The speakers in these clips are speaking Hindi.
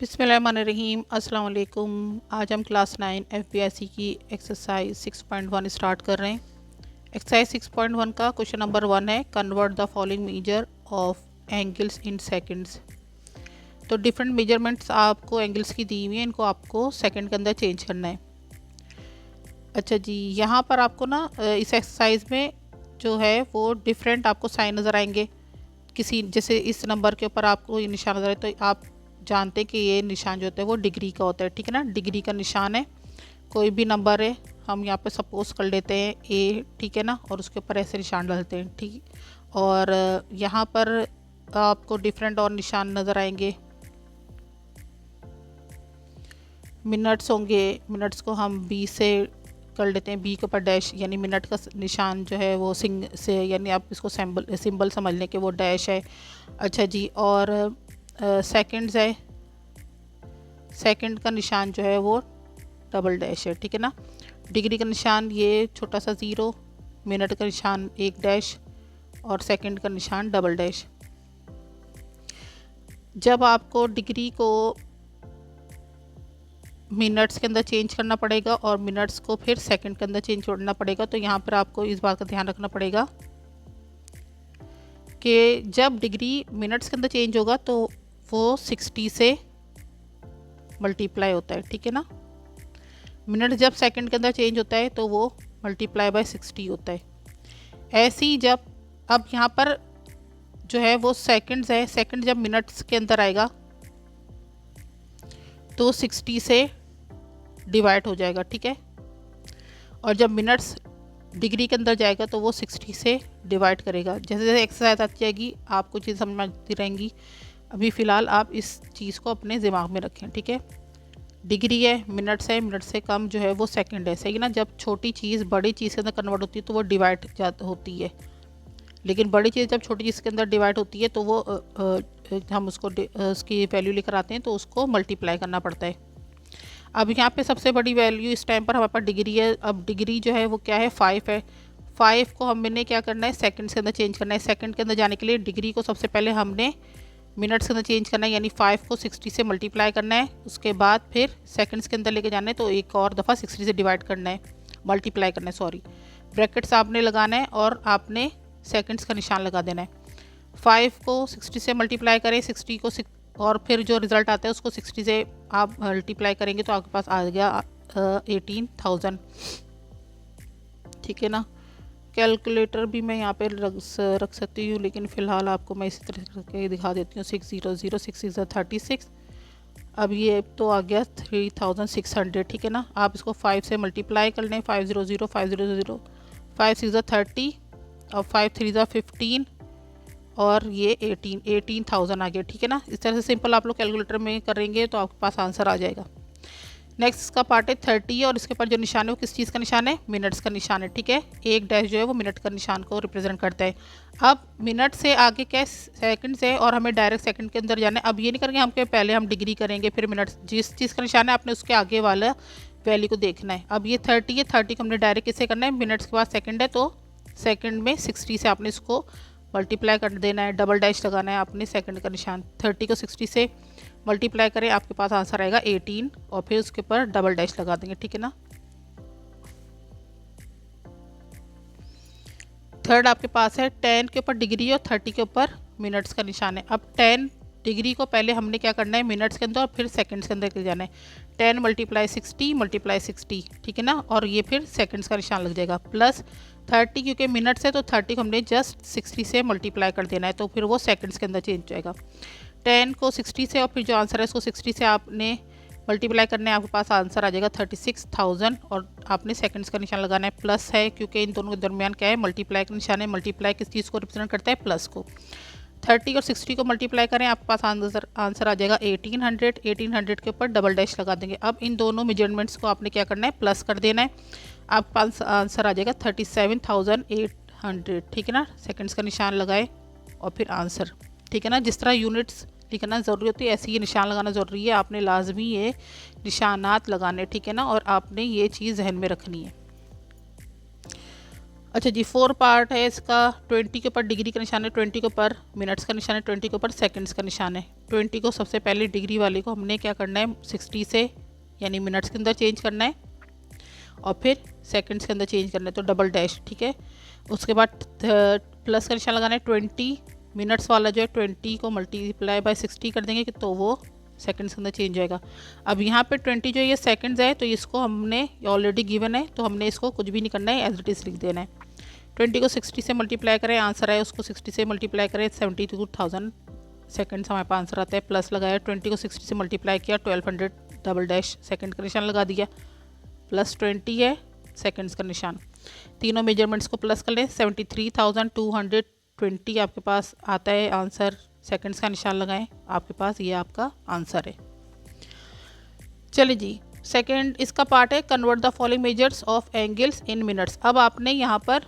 बिस्मिल्लाहिर्रहमानिर्रहीम अस्सलाम वालेकुम। आज हम क्लास 9 एफबीआईसी की एक्सरसाइज 6.1 स्टार्ट कर रहे हैं। एक्सरसाइज 6.1 का क्वेश्चन नंबर 1 है, convert the following measure of angles in seconds. तो डिफरेंट मेजरमेंट्स आपको एंगल्स की दी हुई है, इनको आपको सेकंड के अंदर चेंज करना है। अच्छा जी, यहाँ पर आपको ना इस एक्सरसाइज में जो है वो डिफरेंट आपको साइन नज़र आएंगे। किसी जैसे इस नंबर के ऊपर आपको ये निशान नज़र आए तो आप जानते हैं कि ये निशान जो होता है वो डिग्री का होता है, ठीक है ना। डिग्री का निशान है, कोई भी नंबर है, हम यहाँ पे सपोज कर लेते हैं ए, ठीक है ना, और उसके ऊपर ऐसे निशान डालते हैं, ठीक। और यहाँ पर आपको डिफरेंट और निशान नज़र आएंगे। मिनट्स होंगे, मिनट्स को हम बी से कर लेते हैं, बी के ऊपर डैश, यानी मिनट का निशान जो है वो सिंग से, यानी आप इसको सिंबल समझ लें कि वो डैश है। अच्छा जी, और सेकंड्स है, सेकंड का निशान जो है वो डबल डैश है, ठीक है ना। डिग्री का निशान ये छोटा सा ज़ीरो, मिनट का निशान एक डैश और सेकंड का निशान डबल डैश। जब आपको डिग्री को मिनट्स के अंदर चेंज करना पड़ेगा और मिनट्स को फिर सेकंड के अंदर चेंज करना पड़ेगा, तो यहाँ पर आपको इस बात का ध्यान रखना पड़ेगा कि जब डिग्री मिनट्स के अंदर चेंज होगा तो वो 60 से मल्टीप्लाई होता है, ठीक है ना। मिनट जब सेकंड के अंदर चेंज होता है तो वो मल्टीप्लाई बाय 60 होता है। ऐसे ही जब अब यहाँ पर जो है वो सेकंड्स है, सेकंड जब मिनट्स के अंदर आएगा तो 60 से डिवाइड हो जाएगा, ठीक है। और जब मिनट्स डिग्री के अंदर जाएगा तो वो 60 से डिवाइड करेगा। जैसे जैसे एक्सरसाइज आती जाएगी आपको चीज़ समझ में आती रहेंगी। अभी फ़िलहाल आप इस चीज़ को अपने दिमाग में रखें, ठीक है। डिग्री है, मिनट्स है, मिनट से कम जो है वो सेकंड है, सही ना। जब छोटी चीज़ बड़ी चीज़ के अंदर कन्वर्ट होती है तो वो डिवाइड होती है, लेकिन बड़ी चीज़ जब छोटी चीज़ के अंदर डिवाइड होती है तो वो हम उसको उसकी वैल्यू लेकर आते हैं तो उसको मल्टीप्लाई करना पड़ता है। अब यहाँ पे सबसे बड़ी वैल्यू इस टाइम पर हमारे पास डिग्री है। अब डिग्री जो है वो क्या है, 5 है। 5 को हमने क्या करना है, सेकंड्स के अंदर चेंज करना है। सेकंड के अंदर जाने के लिए डिग्री को सबसे पहले हमने मिनट्स के अंदर चेंज करना है, यानी 5 को 60 से मल्टीप्लाई करना है। उसके बाद फिर सेकंड्स के अंदर लेके जाना है तो एक और दफ़ा 60 से डिवाइड करना है, मल्टीप्लाई करना है, सॉरी। ब्रैकेट्स आपने लगाना है और आपने सेकंड्स का निशान लगा देना है। 5 को 60 से मल्टीप्लाई करें, 60 को और फिर जो रिज़ल्ट आता है उसको 60 से आप मल्टीप्लाई करेंगे तो आपके पास आ गया 18,000, ठीक है ना। कैलकुलेटर भी मैं यहाँ पे रख सकती हूँ, लेकिन फ़िलहाल आपको मैं इसी तरह करके दिखा देती हूँ। 600 6 36। अब ये तो आ गया 3600, ठीक है ना। आप इसको 5 से मल्टीप्लाई कर लें, 500 500 5 6 30 और 5 3 15 और ये 18,000 आ गया, ठीक है ना। इस तरह से सिंपल आप लोग कैलकुलेटर में करेंगे तो आपके पास आंसर आ जाएगा। नेक्स्ट इसका पार्ट है 30 और इसके ऊपर जो निशान है वो किस चीज़ का निशान है, मिनट्स का निशान है, ठीक है। एक डैश जो है वो मिनट का निशान को रिप्रेजेंट करता है। अब मिनट से आगे क्या सेकंड से, और हमें डायरेक्ट सेकंड के अंदर जाना है। अब ये नहीं करेंगे हम कि पहले हम डिग्री करेंगे फिर मिनट, जिस चीज़ का निशान है आपने उसके आगे वाला वैल्यू को देखना है। अब ये 30 है, 30 को हमने डायरेक्ट किससे करना है, मिनट्स के बाद सेकेंड है तो सेकेंड में 60 से आपने इसको मल्टीप्लाई कर देना है, डबल डैश लगाना है आपने सेकंड का निशान। 30 को 60 से मल्टीप्लाई करें, आपके पास आंसर आएगा 18 और फिर उसके ऊपर डबल डैश लगा देंगे, ठीक है ना। थर्ड आपके पास है 10 के ऊपर डिग्री और 30 के ऊपर मिनट्स का निशान है। अब 10 डिग्री को पहले हमने क्या करना है, मिनट्स के अंदर और फिर सेकंड्स के अंदर ले जाना है। 10 मल्टीप्लाई 60, ठीक है ना, और ये फिर सेकंड्स का निशान लग जाएगा। प्लस 30, क्योंकि मिनट्स है तो 30 को हमने जस्ट 60 से मल्टीप्लाई कर देना है तो फिर वो सेकंड्स के अंदर चेंज हो जाएगा। 10 को 60 से और फिर जो आंसर है उसको 60 से आपने मल्टीप्लाई करना है, आपके पास आंसर आ जाएगा 36,000 और आपने सेकंड्स का निशान लगाना है। प्लस है क्योंकि इन दोनों के दरमियान क्या है, मल्टीप्लाई का निशान है। मल्टीप्लाई किस चीज़ को रिप्रेजेंट करता है, प्लस को। 30 और 60 को मल्टीप्लाई करें, आपके पास आंसर आ जाएगा 1800। 1800 के ऊपर डबल डैश लगा देंगे। अब इन दोनों मेजरमेंट्स को आपने क्या करना है, प्लस कर देना है। आपके पास आंसर आ जाएगा 37,800, ठीक है ना। सेकंड्स का निशान लगाए और फिर आंसर, ठीक है ना। जिस तरह यूनिट्स लिखना ज़रूरी होती है ऐसे ही निशान लगाना ज़रूरी है। आपने लाजमी ये निशानात लगाने, ठीक है ना, और आपने ये चीज़ जहन में रखनी है। अच्छा जी, 4 पार्ट है इसका। 20 के ऊपर डिग्री का निशान है, 20 के ऊपर मिनट्स का निशान है, 20 के ऊपर सेकंड्स का निशान है। 20 को सबसे पहले डिग्री वाले को हमने क्या करना है, 60 से यानी मिनट्स के अंदर चेंज करना है और फिर सेकंड्स के अंदर चेंज करना है, तो डबल डैश, ठीक है। उसके बाद प्लस का निशान लगाना है। 20 मिनट्स वाला जो है 20 को मल्टीप्लाई बाय 60 कर देंगे तो वो सेकंड्स के अंदर चेंज होएगा। अब यहाँ पे 20 जो ये सेकंड्स है तो इसको हमने ऑलरेडी गिवन है तो हमने इसको कुछ भी नहीं करना है, एज इट इज़ लिख देना है। 20 को 60 से मल्टीप्लाई करें, आंसर आए उसको 60 से मल्टीप्लाई करें, 72,000 सेकंड्स हमारे पास आंसर आता है। प्लस लगाया, 20 को 60 से मल्टीप्लाई किया, 1200 डबल डैश सेकंड का निशान लगा दिया, प्लस 20 है सेकंड्स का निशान। तीनों मेजरमेंट्स को प्लस कर लें, 73,220 आपके पास आता है आंसर। सेकंड्स का निशान लगाएं, आपके पास ये आपका आंसर है। चलिए जी, सेकंड इसका पार्ट है convert the following measures of angles in minutes. अब आपने यहाँ पर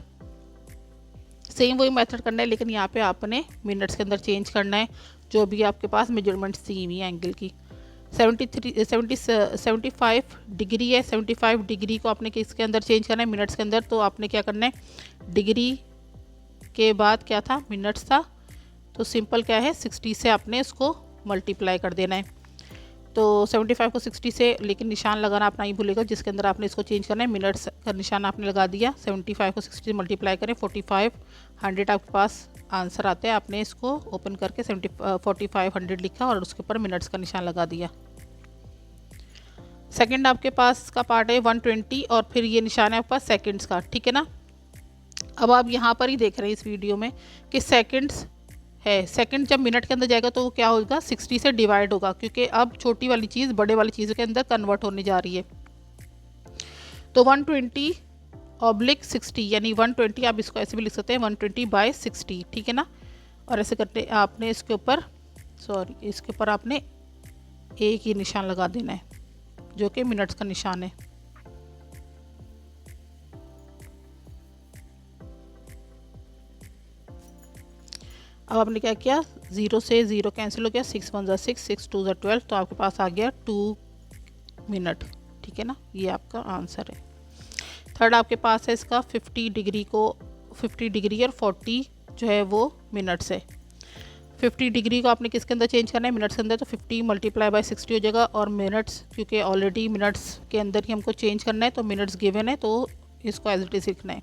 सेम वही मेथड करना है, लेकिन यहाँ पे आपने मिनट्स के अंदर चेंज करना है जो भी आपके पास मेजरमेंट्स दी हुई है एंगल की। 75 डिग्री है, 75 डिग्री को आपने किसके अंदर चेंज करना है, मिनट्स के अंदर। तो आपने क्या करना है, डिग्री के बाद क्या था, मिनट्स था, तो सिंपल क्या है 60 से आपने इसको मल्टीप्लाई कर देना है। तो 75 को 60 से, लेकिन निशान लगाना अपना ही भूलेगा जिसके अंदर आपने इसको चेंज करना है। मिनट्स का निशान आपने लगा दिया, 75 को 60 से मल्टीप्लाई करें, 4500 आपके पास आंसर आता है। आपने इसको ओपन करके 4500 लिखा और उसके ऊपर मिनट्स का निशान लगा दिया। सेकंड आपके पास का पार्ट है 120 और फिर ये निशान है आपके पास सेकंड्स का, ठीक है ना। अब आप यहाँ पर ही देख रहे हैं इस वीडियो में कि सेकंड्स है, सेकंड जब मिनट के अंदर जाएगा तो वो क्या होगा, 60 से डिवाइड होगा, क्योंकि अब छोटी वाली चीज़ बड़े वाली चीज़ के अंदर कन्वर्ट होने जा रही है। तो 120/60 यानी 120, आप इसको ऐसे भी लिख सकते हैं 120/60, ठीक है ना। और ऐसे करते आपने इसके ऊपर इसके ऊपर आपने एक ही निशान लगा देना है जो कि मिनट्स का निशान है। अब आपने क्या किया, 0 से 0 कैंसिल हो गया, 6 1 = 6, 6 2 = 12, तो आपके पास आ गया 2 मिनट, ठीक है ना। ये आपका आंसर है। थर्ड आपके पास है इसका 50 डिग्री को 50 डिग्री और 40 जो है वो मिनट्स है। 50 डिग्री को आपने किसके अंदर चेंज करना है, मिनट्स के अंदर, तो 50 मल्टीप्लाई बाय 60 हो जाएगा। और मिनट्स क्योंकि ऑलरेडी मिनट्स के अंदर ही हमको चेंज करना है तो मिनट्स गिवन है तो इसको एज इट इज लिखना है।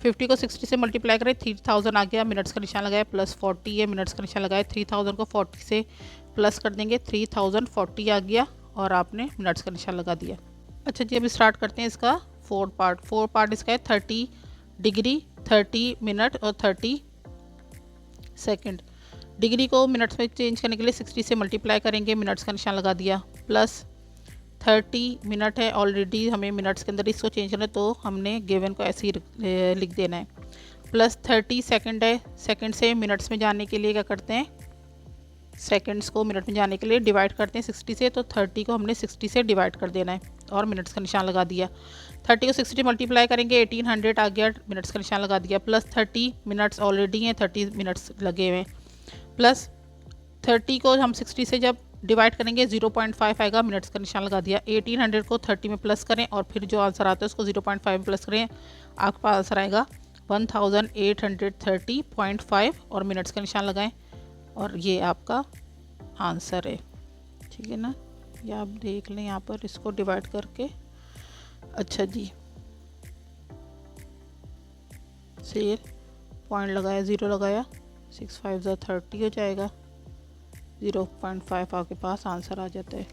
50 को 60 से मल्टीप्लाई करें, 3000 आ गया, मिनट्स का निशान लगाया, प्लस 40 है, मिनट्स का निशान लगाया। 3000 को 40 से प्लस कर देंगे, 3040 आ गया और आपने मिनट्स का निशान लगा दिया। अच्छा जी, अभी स्टार्ट करते हैं इसका फोर्थ पार्ट इसका है 30 डिग्री, 30 मिनट और 30 सेकंड। डिग्री को मिनट्स में चेंज करने के लिए 60 से मल्टीप्लाई करेंगे, मिनट्स का निशान लगा दिया, प्लस 30 मिनट है, ऑलरेडी हमें मिनट्स के अंदर इसको चेंज करना है तो हमने गिवन को ऐसे ही लिख देना है। प्लस 30 सेकंड है, सेकंड से मिनट्स में जाने के लिए क्या करते हैं, सेकंड्स को मिनट में जाने के लिए डिवाइड करते हैं 60 से, तो 30 को हमने 60 से डिवाइड कर देना है और मिनट्स का निशान लगा दिया। 30 को 60 से मल्टीप्लाई करेंगे, 1800 आ गया, मिनट्स का निशान लगा दिया, प्लस 30 मिनट्स ऑलरेडी हैं, 30 मिनट्स लगे हुए हैं, प्लस 30 को हम 60 से जब डिवाइड करेंगे 0.5 आएगा, मिनट्स का निशान लगा दिया। 1800 को 30 में प्लस करें और फिर जो आंसर आता है उसको 0.5 में प्लस करें, आपके पास आंसर आएगा 1830.5 और मिनट्स का निशान लगाएं और ये आपका आंसर है, ठीक है ना। ये आप देख लें यहाँ पर इसको डिवाइड करके। अच्छा जी, से पॉइंट लगाया, 0 लगाया, 6 5 = 30 हो जाएगा, 0.5 आपके पास आंसर आ जाता है।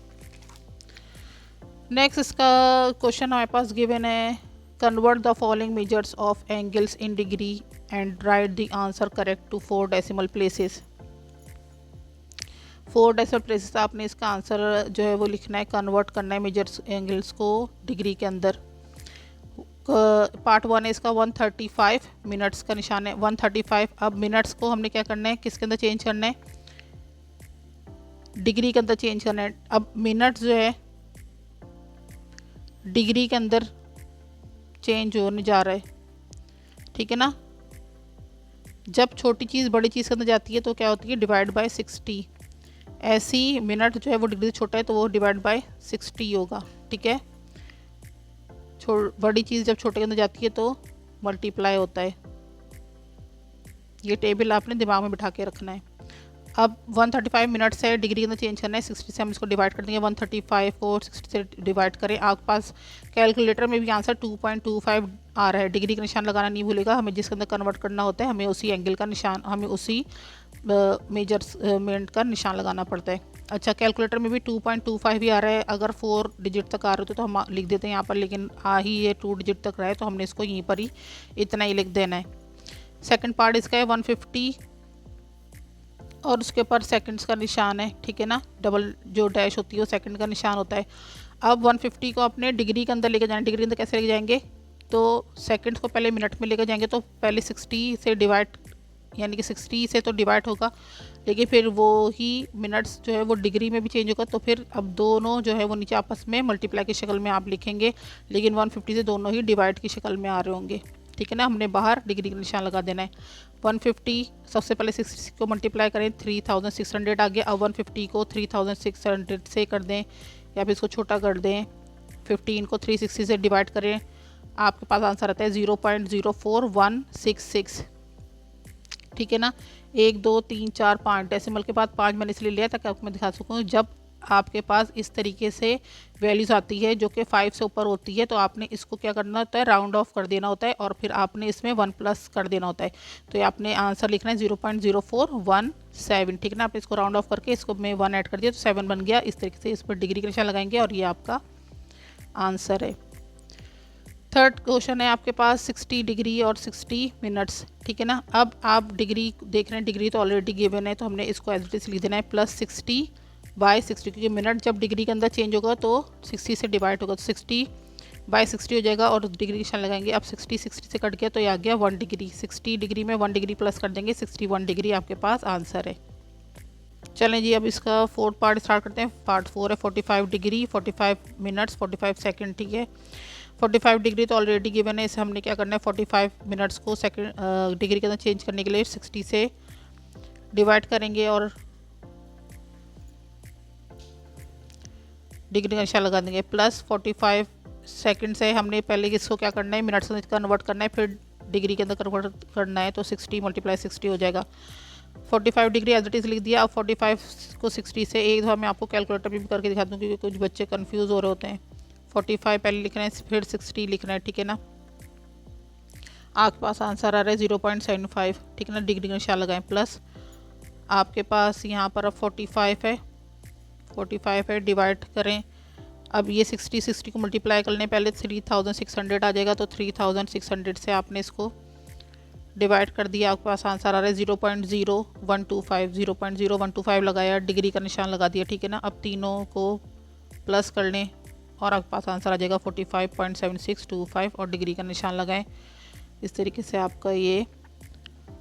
नेक्स्ट इसका क्वेश्चन हमारे पास गिवन है, convert the following measures of angles in degree and write the answer correct to 4 decimal places. 4 decimal places आपने इसका आंसर जो है वो लिखना है, कन्वर्ट करना है मेजर्स एंगल्स को डिग्री के अंदर। पार्ट 1 है इसका 135 मिनट्स का निशान है, 135। अब मिनट्स को हमने क्या करना है, किसके अंदर चेंज करना है, डिग्री के अंदर चेंज करना है। अब मिनट्स जो है डिग्री के अंदर चेंज होने जा रहा है, ठीक है ना। जब छोटी चीज़ बड़ी चीज़ के अंदर जाती है तो क्या होती है, डिवाइड बाय 60। ऐसी मिनट जो है वो डिग्री से छोटा है तो वो डिवाइड बाय 60 होगा, ठीक है। बड़ी चीज़ जब छोटे के अंदर जाती है तो मल्टीप्लाई होता है। ये टेबल आपने दिमाग में बिठा के रखना है। अब 135 मिनट से डिग्री के अंदर चेंज करना है, 60 से हम इसको डिवाइड कर देंगे। 135 को 60 से डिवाइड करें, आपके पास कैलकुलेटर में भी आंसर 2.25 आ रहा है। डिग्री का निशान लगाना नहीं भूलेगा, हमें जिसके अंदर कन्वर्ट करना होता है हमें उसी एंगल का निशान, हमें उसी मेजरमेंट का निशान लगाना पड़ता है। अच्छा, कैलकुलेटर में भी 2.25 ही आ रहा है। अगर 4 डिजिट तक आ रहे होते तो हम लिख देते हैं यहाँ पर, लेकिन आ ही ये 2 डिजिट तक रहा है तो हमने इसको यहीं पर ही इतना ही लिख देना है। सेकेंड पार्ट इसका है 150 और उसके ऊपर सेकंड्स का निशान है, ठीक है ना, डबल जो डैश होती है वो सेकंड का निशान होता है। अब 150 को अपने डिग्री के अंदर लेके जाना। डिग्री के अंदर कैसे लेके जाएंगे, तो सेकंड्स को पहले मिनट में लेकर जाएंगे, तो पहले 60 से डिवाइड, यानी कि 60 से तो डिवाइड होगा, लेकिन फिर वो ही मिनट्स जो है वो डिग्री में भी चेंज होगा। तो फिर अब दोनों जो है वो नीचे आपस में मल्टीप्लाई की शक्ल में आप लिखेंगे, लेकिन 150 से दोनों ही डिवाइड की शक्ल में आ रहे होंगे, ठीक है ना। हमने बाहर डिग्री का निशान लगा देना है। 150 सबसे पहले 60 को मल्टीप्लाई करें, 3600 आ गया। अब 150 को 3600 से कर दें या फिर इसको छोटा कर दें। 15 को 360 से डिवाइड करें, आपके पास आंसर आता है 0.04166, ठीक है ना। 1 2 3 4 5 डेसिमल के बाद 5 मैंने इसलिए लिया ताकि आपको मैं दिखा सकूँ। जब आपके पास इस तरीके से वैल्यूज़ आती है जो कि 5 से ऊपर होती है, तो आपने इसको क्या करना होता है, राउंड ऑफ कर देना होता है और फिर आपने इसमें 1 प्लस कर देना होता है। तो ये आपने आंसर लिखना है 0.0417, ठीक है ना। आपने इसको राउंड ऑफ करके इसको में 1 ऐड कर दिया तो 7 बन गया। इस तरीके से इस पर डिग्री का निशान लगाएंगे और ये आपका आंसर है। थर्ड क्वेश्चन है आपके पास 60 डिग्री और 60 मिनट्स, ठीक है ना। अब आप डिग्री देख रहे हैं, डिग्री तो ऑलरेडी गिवन है तो हमने इसको एज इट इज लिख देना है +60/60, क्योंकि मिनट जब डिग्री के अंदर चेंज होगा तो 60 से डिवाइड होगा, तो 60/60 हो जाएगा और डिग्री निशान लगाएंगे। अब 60 से कट गया तो ये आ गया 1 डिग्री। 60 डिग्री में 1 डिग्री प्लस कर देंगे, 61 डिग्री आपके पास आंसर है। चलें जी, अब इसका फोर्थ पार्ट स्टार्ट करते हैं। पार्ट 4 है 45 डिग्री 45 मिनट्स 45 सेकेंड, ठीक है। 45 डिग्री तो ऑलरेडी गिवन है, इसे हमने क्या करना है 45 मिनट्स को सेकंड डिग्री के अंदर चेंज करने के लिए 60 से डिवाइड करेंगे और डिग्री का निशान लगा देंगे। प्लस 45 सेकंड से हमने पहले इसको क्या करना है, मिनट्स में कन्वर्ट करना है, फिर डिग्री के अंदर कन्वर्ट करना है, तो 60 × 60 हो जाएगा। 45 डिग्री एज इट इज़ लिख दिया। अब 45 को 60 से एक दफ़ा मैं आपको कैलकुलेटर भी करके दिखा दूँ क्योंकि कुछ बच्चे कन्फ्यूज़ हो रहे होते हैं। 45 पहले लिखना है फिर 60 लिखना है, ठीक है ना। आपके पास आंसर आ रहा है 0.75, ठीक है ना। डिग्री का निशान लगाएं प्लस, आपके पास यहाँ पर अब 45 है, डिवाइड करें। अब ये 60 को मल्टीप्लाई कर लें, पहले 3600 आ जाएगा, तो 3600 से आपने इसको डिवाइड कर दिया। आपके पास आंसर आ रहा है 0.0125 लगाया, डिग्री का निशान लगा दिया, ठीक है ना। अब तीनों को प्लस कर लें और आपके पास आंसर आ जाएगा 45.7625 और डिग्री का निशान लगाएं। इस तरीके से आपका ये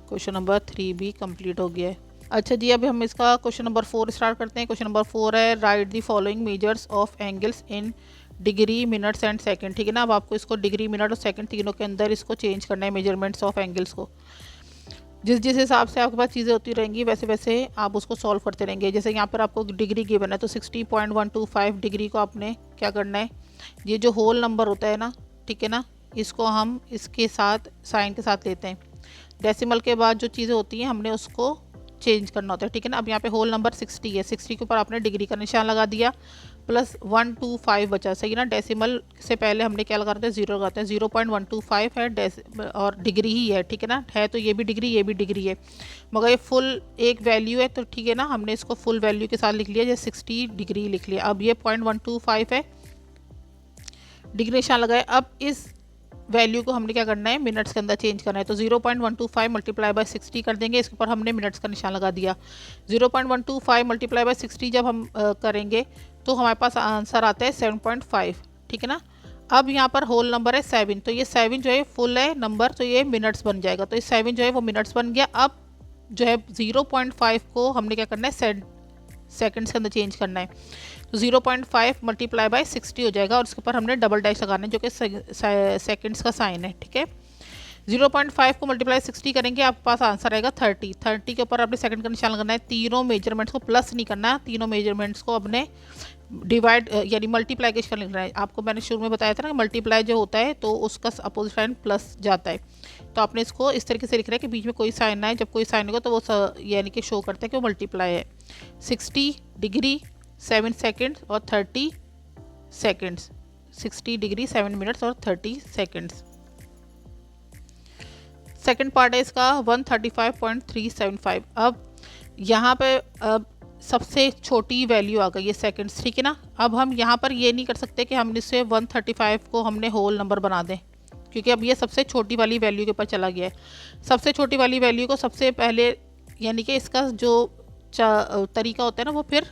क्वेश्चन नंबर 3 भी कंप्लीट हो गया है। अच्छा जी, अभी हम इसका क्वेश्चन नंबर 4 स्टार्ट करते हैं। क्वेश्चन नंबर 4 है right the following measures of angles in degree minutes and second, ठीक है ना। अब आपको इसको डिग्री मिनट और सेकंड तीनों के अंदर इसको चेंज करना है, मेजरमेंट्स ऑफ एंगल्स को। जिस हिसाब से आपके पास चीज़ें होती रहेंगी वैसे वैसे आप उसको सॉल्व करते रहेंगे। जैसे यहाँ पर आपको डिग्री गिवन है तो 60.125 डिग्री को आपने क्या करना है, ये जो होल नंबर होता है ना, ठीक है ना, इसको हम इसके साथ साइन के साथ लेते हैं। डेसिमल के बाद जो चीज़ें होती हैं हमने उसको चेंज करना होता है, ठीक है ना। अब यहाँ पे होल नंबर 60 है, 60 के ऊपर आपने डिग्री का निशान लगा दिया, प्लस 125 बचा, सही ना। डेसिमल से पहले हमने क्या लगाते हैं, 0 लगाते हैं। 0.125 है और डिग्री ही है, ठीक है ना। है तो ये भी डिग्री ये भी डिग्री है, मगर ये फुल एक वैल्यू है तो ठीक है ना, हमने इसको फुल वैल्यू के साथ लिख लिया, जैसे 60 डिग्री लिख लिया। अब ये 0.125 है, डिग्री निशान लगाए। अब इस वैल्यू को हमने क्या करना है, मिनट्स के अंदर चेंज करना है, तो 0.125 मल्टीप्लाई बाय 60 कर देंगे। इसके ऊपर हमने मिनट्स का निशान लगा दिया। 0.125 मल्टीप्लाई बाय 60 जब हम करेंगे तो हमारे पास आंसर आता है 7.5, ठीक है ना। अब यहाँ पर होल नंबर है 7, तो ये 7 जो है फुल है नंबर, तो ये मिनट्स बन जाएगा, तो ये 7 जो है वो मिनट्स बन गया। अब जो है 0.5 को हमने क्या करना है, सेकंड्स के अंदर चेंज करना है, तो 0.5 मल्टीप्लाई बाय 60 हो जाएगा और उसके ऊपर हमने डबल डैश लगाना है जो कि सेकंड्स का साइन है, ठीक है। 0.5 को मल्टीप्लाई 60 करेंगे, आपके पास आंसर आएगा 30 के ऊपर आपने सेकंड का निशान लगाना है। तीनों मेजरमेंट्स को प्लस नहीं करना, तीनों मेजरमेंट्स को अपने डिवाइड यानी मल्टीप्लाई किसका लिख रहा है, आपको मैंने शुरू में बताया था ना, मल्टीप्लाई जो होता है तो उसका अपोजिट साइन प्लस जाता है। तो आपने इसको इस तरीके से लिख रहा है कि बीच में कोई साइन ना है, जब कोई साइन होगा तो वो यानी कि शो करता है कि वो मल्टीप्लाई है। 60 डिग्री 7 सेकेंड और 30 सेकेंड्स, 60 डिग्री 7 मिनट्स और 30 सेकेंड्स। सेकेंड पार्ट है इसका 135.375। अब यहाँ पे अब सबसे छोटी वैल्यू आ गई है सेकंड्स, ठीक है ना। अब हम यहाँ पर ये नहीं कर सकते कि हम इससे 135 को हमने होल नंबर बना दें, क्योंकि अब ये सबसे छोटी वाली वैल्यू के ऊपर चला गया है। सबसे छोटी वाली वैल्यू को सबसे पहले यानी कि इसका जो तरीका होता है ना वो फिर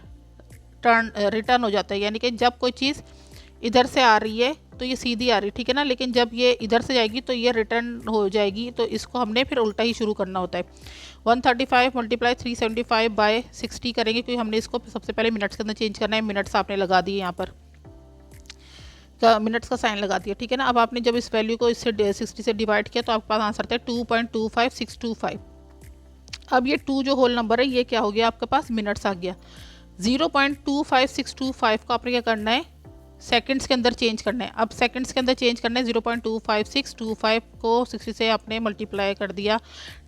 रिटर्न हो जाता है, यानी कि जब कोई चीज़ इधर से आ रही है तो ये सीधी आ रही है, ठीक है ना, लेकिन जब ये इधर से जाएगी तो ये रिटर्न हो जाएगी, तो इसको हमने फिर उल्टा ही शुरू करना होता है। 135 मल्टीप्लाई 375 बाय 60 करेंगे, क्योंकि हमने इसको सबसे पहले मिनट्स के अंदर चेंज करना है। मिनट्स आपने लगा दिए यहाँ पर, मिनट्स का साइन लगा दिया, ठीक है ना। अब आपने जब इस वैल्यू को इससे 60 से डिवाइड किया तो आपके पास आंसर था 2.25625। अब ये 2 जो होल नंबर है ये क्या हो गया, आपके पास मिनट्स आ गया। 0.25625 को आपने क्या करना है, सेकंड्स के अंदर चेंज करना है। अब सेकंड्स के अंदर चेंज करना है, 0.25625 को 60 से आपने मल्टीप्लाई कर दिया,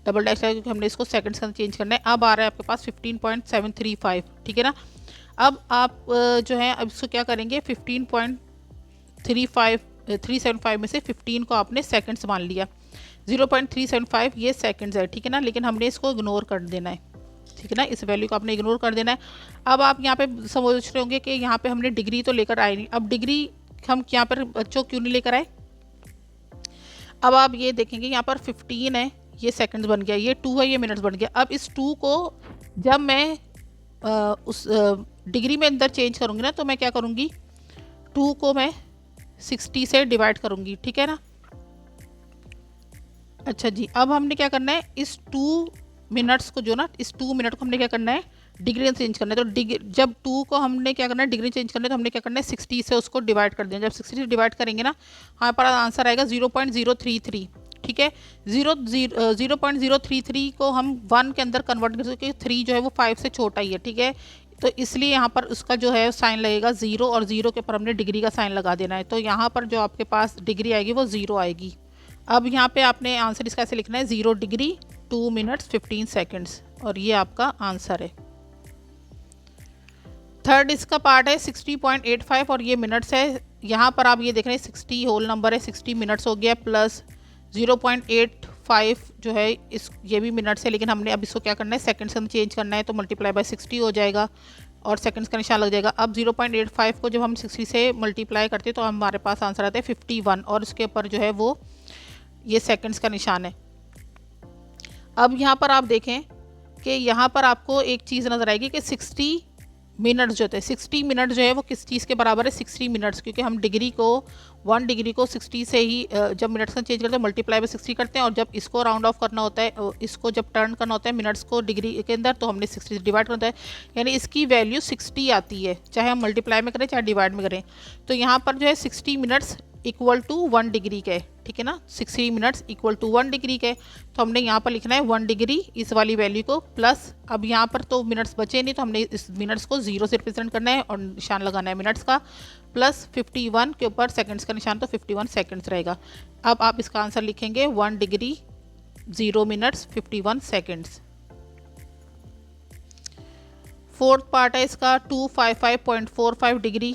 डबल डैश लगा क्योंकि हमने इसको सेकंड्स के अंदर चेंज करना है। अब आ रहा है आपके पास 15.735, ठीक है ना। अब आप जो है अब इसको क्या करेंगे, 375 में से 15 को आपने सेकंड्स मान लिया। 0.375 ये सेकंड्स है, ठीक है ना, लेकिन हमने इसको इग्नोर कर देना है, ठीक है ना, इस वैल्यू को आपने इग्नोर कर देना है। अब आप यहाँ पे समझ रहे होंगे कि यहाँ पे हमने डिग्री तो लेकर आए नहीं। अब डिग्री हम यहाँ पर बच्चों क्यों नहीं लेकर आए, अब आप ये देखेंगे यहाँ पर 15 है, ये सेकंड्स बन गया, ये 2 है, ये मिनट्स बन गया। अब इस 2 को जब मैं उस डिग्री में अंदर चेंज करूँगी ना, तो मैं क्या करूँगी, 2 को मैं 60 से डिवाइड करूँगी, ठीक है ना। अच्छा जी, अब हमने क्या करना है, इस 2 मिनट्स को जो ना, इस 2 मिनट को हमने क्या करना है, डिग्री में चेंज करना है। तो जब 2 को हमने क्या करना है, डिग्री चेंज करना है, तो हमने क्या करना है, 60 से उसको डिवाइड कर देना। जब 60 से डिवाइड करेंगे ना, हमारे पास आंसर आएगा 0.033, ठीक है। 0.033 को हम 1 के अंदर कन्वर्ट कर सकते, 3 जो है वो 5 से छोटा ही है, ठीक है। तो इसलिए यहाँ पर उसका जो है साइन लगेगा 0, और 0 के ऊपर हमने डिग्री का साइन लगा देना है। तो यहाँ पर जो आपके पास डिग्री आएगी वो 0 आएगी। अब यहाँ पे आपने आंसर इसका ऐसे लिखना है, 0 डिग्री 2 मिनट्स 15 सेकेंड्स, और ये आपका आंसर है। थर्ड इसका पार्ट है 60.85 और ये मिनट्स है। यहाँ पर आप ये देख रहे हैं 60 होल नंबर है, 60 मिनट्स हो गया, प्लस 0.85 जो है इस ये भी मिनट्स है, लेकिन हमने अब इसको क्या करना है, सेकंड्स में चेंज करना है, तो मल्टीप्लाई बाय 60 हो जाएगा और सेकंड्स का निशान लग जाएगा। अब 0.85 को जब हम 60 से मल्टीप्लाई करते हैं तो हमारे पास आंसर आता है 51, और उसके ऊपर जो है वो ये सेकंड्स का निशान है। अब यहाँ पर आप देखें कि यहाँ पर आपको एक चीज़ नज़र आएगी कि 60 मिनट्स जो होते हैं, 60 मिनट जो है वो किस चीज़ के बराबर है, 60 मिनट्स, क्योंकि हम डिग्री को 1 डिग्री को 60 से ही जब मिनट्स का चेंज करते हैं मल्टीप्लाई बाय 60 करते हैं, और जब इसको राउंड ऑफ करना होता है, इसको जब टर्न करना होता है मिनट्स को डिग्री के अंदर, तो हमने 60 से डिवाइड करना होता है, यानी इसकी वैल्यू 60 आती है, चाहे हम मल्टीप्लाई में करें चाहे डिवाइड में करें। तो यहाँ पर जो है 60 मिनट्स इक्वल टू 1 डिग्री के, ठीक है ना, 60 मिनट्स इक्वल टू 1 डिग्री के। तो हमने यहाँ पर लिखना है 1 डिग्री इस वाली वैल्यू को, प्लस अब यहाँ पर तो मिनट्स बचे नहीं, तो हमने इस मिनट्स को 0 से रिप्रेजेंट करना है और निशान लगाना है मिनट्स का, प्लस 51 के ऊपर सेकंड्स का निशान, तो 51 सेकंड्स रहेगा। अब आप इसका आंसर लिखेंगे 1 degree 0 minutes 51 seconds. Fourth part है इसका 255.45 डिग्री।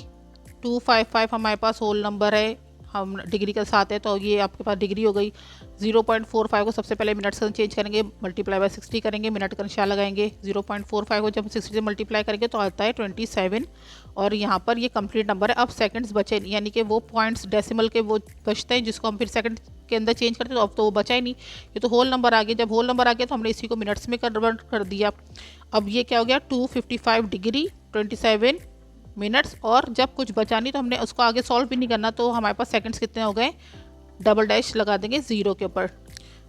255 हमारे पास होल नंबर है, हम डिग्री के साथ है, तो ये आपके पास डिग्री हो गई। 0.45 को सबसे पहले मिनट्स का चेंज करेंगे, मल्टीप्लाई बाय 60 करेंगे, मिनट का निशान लगाएंगे। 0.45 को जब 60 से मल्टीप्लाई करेंगे तो आता है 27, और यहाँ पर ये कंप्लीट नंबर है। अब सेकंड्स बचे नहीं, यानी कि वो पॉइंट्स डेसिमल के वो बचते हैं जिसको हम फिर सेकंड के अंदर चेंज करते हैं, तो अब तो वो बचा ही नहीं, ये तो होल नंबर आ गया। जब होल नंबर आ गया तो हमने इसी को मिनट्स में कन्वर्ट कर दिया। अब ये क्या हो गया, 255 डिग्री 27 मिनट्स, और जब कुछ बचा नहीं तो हमने उसको आगे सॉल्व भी नहीं करना, तो हमारे पास सेकंड्स कितने हो गए, डबल डैश लगा देंगे 0 के ऊपर।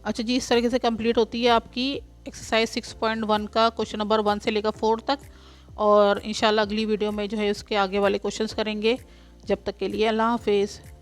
अच्छा जी, इस तरीके से कंप्लीट होती है आपकी एक्सरसाइज 6.1 का क्वेश्चन नंबर 1 से लेकर 4 तक, और इंशाल्लाह अगली वीडियो में जो है उसके आगे वाले क्वेश्चंस करेंगे। जब तक के लिए अल्लाह हाफिज़।